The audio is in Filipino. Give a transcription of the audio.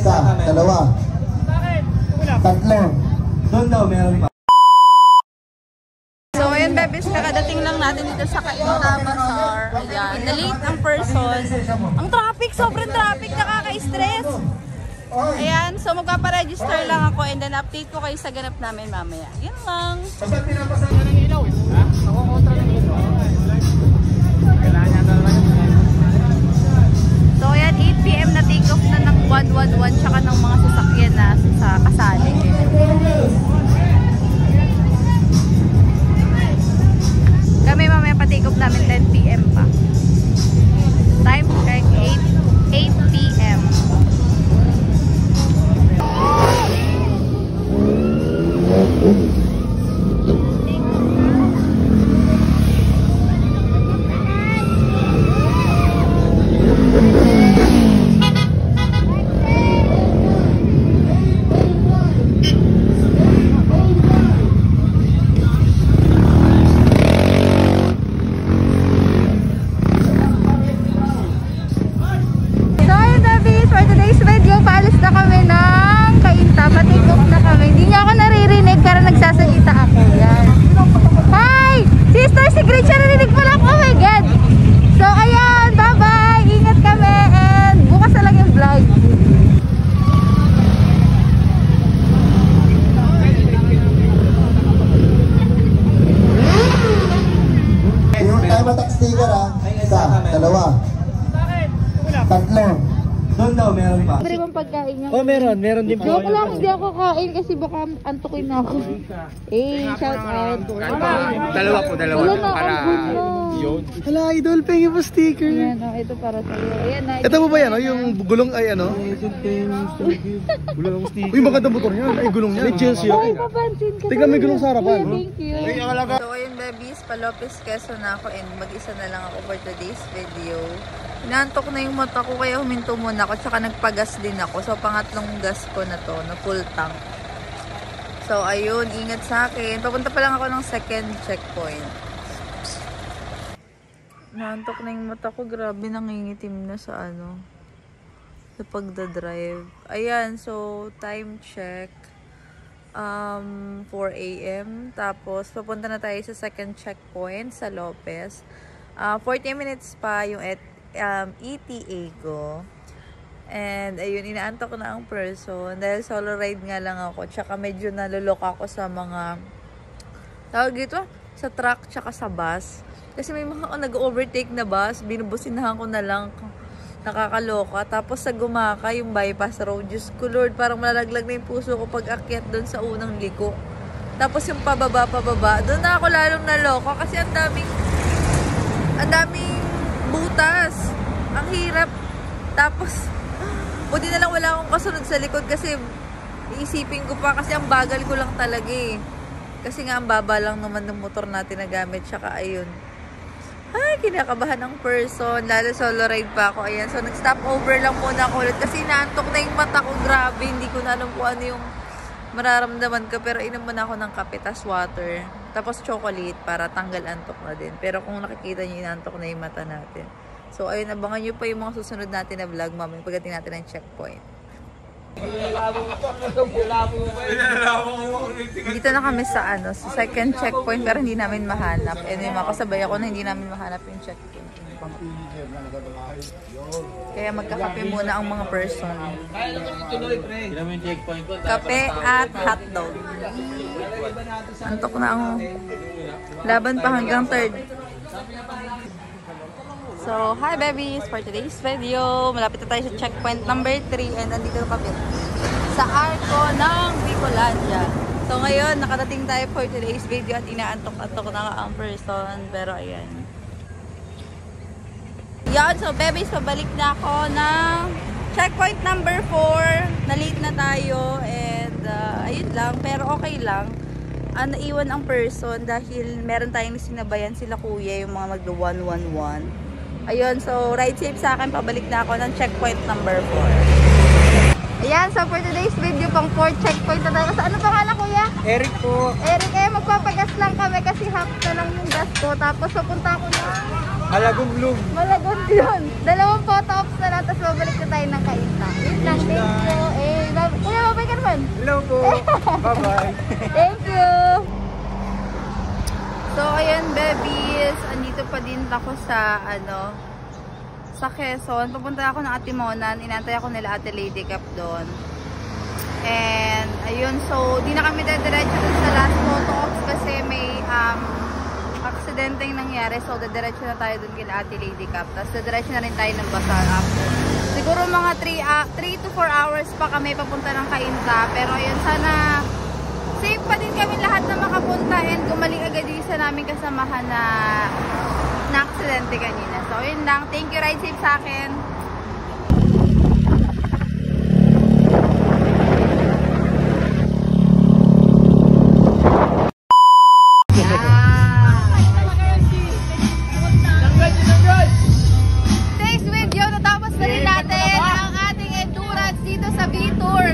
Isa, dalawa. Tatlo. Doon daw, meron pa. So ayun bebes, kakadating lang natin dito sa Cainta Bazaar. Ayan, na-late ang person. Ang traffic, sobrang traffic, nakaka-stress. Ayan, so magpaparegister lang ako and then update ko kayo sa ganap namin mamaya. Yan lang. So ayan, 8 PM na take off na ng 111 tsaka ng mga sasakyan na sa kasali. Kami mamaya pa-take off namin 10 PM pa. Time check 8 PM. Dalawa. Tatlo. Doon daw, meron pa. Pwede bang pagkain niya? Oh, meron din po. Joke lang, hindi ako kain kasi baka antukin na ako. Shout out. Dalawa po. Wala na akong gulo. Hala, idol, pengi po sticker. Ayan, ito para sa'yo. Ayan na. Ito po ba yan, yung gulong ay ano? Gulong sticker. Uy, maganda motor niya. Ay, gulong niya. May Chelsea. Ay, papansin ka. Tingnan, may gulong sa harapan. Thank you. So, ayun, babies, pa-Lopez Quezon na ako and mag-isa na lang ako for today's video. Inaantok na yung mata ko kaya huminto muna ako tsaka nagpagas din ako. So, pangatlong gas ko na to, na full tank. So, ayun, ingat sa akin. Papunta pa lang ako ng second checkpoint. Naantok na yung mata ko. Grabe, nangingitim na sa sa pagdadrive. Ayan, so time check 4 AM. Tapos papunta na tayo sa second checkpoint sa Lopez. 40 minutes pa yung ETA ko. And ayun, inaantok na ang person dahil solo ride nga lang ako. Tsaka medyo nalulok ako sa mga tawag dito, sa truck tsaka sa bus. Kasi may mga nag-overtake na bus, binubusinahan ko na lang, nakakaloka. Tapos sa Gumaka, yung bypass road, Diyos ko Lord, parang malalaglag na yung puso ko pag akyat doon sa unang liko. Tapos yung pababa, doon na ako lalong naloka kasi ang daming butas. Ang hirap. Tapos, buti na lang wala akong kasunod sa likod kasi iisipin ko pa kasi ang bagal ko lang talaga eh. Kasi nga ang baba lang naman ng motor natin na gamit. Tsaka ayun. Ay, kinakabahan ng person. Lalo solo ride pa ako. Ayan. So, nag-stop over lang muna ako ulit. Kasi naantok na yung mata ko. Grabe. Hindi ko na alam kung ano yung mararamdaman ko. Pero inom muna ako ng kape, tas water. Tapos chocolate para tanggal antok na din. Pero kung nakikita nyo, inaantok na yung mata natin. So, ayun. Abangan nyo pa yung mga susunod natin na vlog mamaya pagdating natin ng checkpoint. Dito na kami sa sa second checkpoint pero hindi namin mahanap. And may mga kasabay ako na hindi namin mahanap yung checkpoint. Kaya magkakape muna ang mga person. Kape at hotdog. Antok na ang laban pa hanggang third. So, hi babies! For today's video, malapit na tayo sa checkpoint number 3 and nandito kami sa arko ng Bicolandia. So, ngayon, nakadating tayo for today's video at inaantok-antok na ang person. Pero, ayan. Yan, so babies, pabalik na ako ng checkpoint number 4. Na-late na tayo and ayun lang, pero okay lang. Naiwan ang person dahil meron tayong sinabayan sila kuya, yung mga mag-111. Ayun, so ride safe sa akin. Pabalik na ako ng checkpoint number 4. Ayan, so for today's video, pang 4 checkpoint na tayo. Sa ano pangalan kuya? Eric po. Eric, magpapagas lang kami kasi half na lang yung gas ko. Tapos papunta ako na Malagong. Malagond yun. 2 photo ops na lang, tapos babalik na tayo ng Cainta. Yun lang, thank you. naman. Hello po. Bye-bye. Thank you. So, ayan, babies. Andito pa din ako sa, sa Quezon. Pupunta ako ng Atimonan. Inantay ako nila Ate Lady Cup doon. And, ayun. So, di na kami dediretso dun sa last photo ops kasi may, aksidenteng nangyari. So, dediretso na tayo dun kila Ate Lady Cup. Tapos, dediretso na rin tayo ng Bazaar after. Siguro mga 3 to 4 hours pa kami papunta ng Cainta. Pero, ayun, sana safe pa din kami lahat na makapunta and gumaling agad yung isa namin kasamahan na aksidente kanina. So, yun lang. Thank you, Ride Safe sa akin. Thanks video, natapos na rin natin ang ating endurance dito sa V-Tour.